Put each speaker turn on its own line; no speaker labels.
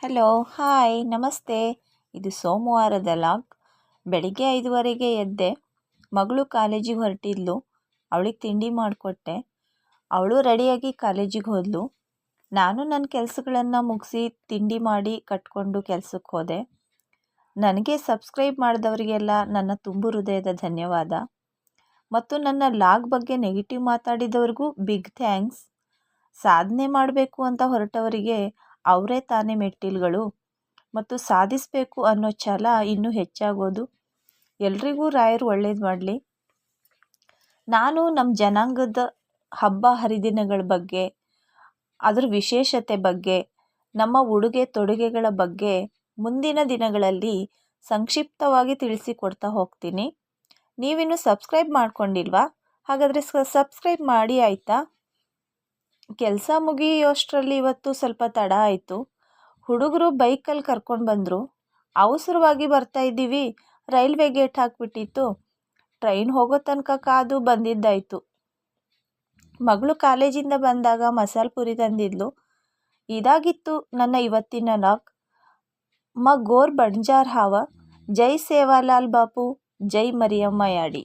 Hello hi ನಮಸ್ತೆ. ಇದು ಸೋಮವಾರದ ಲಾಗ್. ಬೆಳಿಗ್ಗೆ 5:15ಗೆ ಎದ್ದೆ. ಮಗಳು ಕಾಲೇಜಿಗೆ ಹೊರಟಿದ್ಲು. ಅವಳಿಗೆ ತಿಂಡಿ ಮಾಡಿಕೊಟ್ಟೆ. ಅವಳು ರೆಡಿಯಾಗಿ ಕಾಲೇಜಿಗೆ ಹೋದಳು. ನಾನು ನನ್ನ ಕೆಲಸಗಳನ್ನು ಮುಗಿಸಿ ತಿಂಡಿ ಮಾಡಿ ಕಟ್ಕೊಂಡು ಕೆಲಸಕ್ಕೆ ಹೋದೆ. ನನಗೆ ಸಬ್ಸ್ಕ್ರೈಬ್ ಮಾಡಿದವರಿಗೆಲ್ಲ ನನ್ನ ತುಂಬು ಹೃದಯದ ಧನ್ಯವಾದ. ಮತ್ತು ನನ್ನ ಲಾಗ್ ಬಗ್ಗೆ ನೆಗೆಟಿವ್ ಮಾತಾಡಿದವ್ರಿಗೂ ಬಿಗ್ ಥ್ಯಾಂಕ್ಸ್. ಸಾಧನೆ ಮಾಡಬೇಕು ಅಂತ ಹೊರಟವರಿಗೆ ಅವರೇ ತಾನೇ ಮೆಟ್ಟಿಲುಗಳು ಮತ್ತು ಸಾಧಿಸಬೇಕು ಅನ್ನೋ ಛಲ ಇನ್ನೂ ಹೆಚ್ಚಾಗೋದು. ಎಲ್ರಿಗೂ ರಾಯರು ಒಳ್ಳೇದು ಮಾಡಲಿ. ನಾನು ನಮ್ಮ ಜನಾಂಗದ ಹಬ್ಬ ಹರಿದಿನಗಳ ಬಗ್ಗೆ, ಅದರ ವಿಶೇಷತೆ ಬಗ್ಗೆ, ನಮ್ಮ ಉಡುಗೆ ತೊಡುಗೆಗಳ ಬಗ್ಗೆ ಮುಂದಿನ ದಿನಗಳಲ್ಲಿ ಸಂಕ್ಷಿಪ್ತವಾಗಿ ತಿಳಿಸಿಕೊಡ್ತಾ ಹೋಗ್ತೀನಿ. ನೀವಿನ್ನೂ ಸಬ್ಸ್ಕ್ರೈಬ್ ಮಾಡ್ಕೊಂಡಿಲ್ವಾ? ಹಾಗಾದರೆ ಸಬ್ಸ್ಕ್ರೈಬ್ ಮಾಡಿ ಆಯಿತಾ? ಕೆಲಸ ಮುಗಿಯೋಷ್ಟರಲ್ಲಿ ಇವತ್ತು ಸ್ವಲ್ಪ ತಡ ಆಯಿತು. ಹುಡುಗರು ಬೈಕಲ್ಲಿ ಕರ್ಕೊಂಡು ಬಂದರು. ಅವಸರವಾಗಿ ಬರ್ತಾ ಇದ್ದೀವಿ, ರೈಲ್ವೆ ಗೇಟ್ ಹಾಕಿಬಿಟ್ಟಿತ್ತು. ಟ್ರೈನ್ ಹೋಗೋ ತನಕ ಕಾದು ಬಂದಿದ್ದಾಯಿತು. ಮಗಳು ಕಾಲೇಜಿಂದ ಬಂದಾಗ ಮಸಾಲೆ ಪುರಿ ತಂದಿದ್ಲು. ಇದಾಗಿತ್ತು ನನ್ನ ಇವತ್ತಿನ ಲಾಗ್. ಮ ಗೋರ್ ಬಂಜಾರ್ ಹಾವ. ಜೈ ಸೇವಾಲಾಲ್ ಬಾಪು, ಜೈ ಮರಿಯಮ್ಮ ಯಾಡಿ.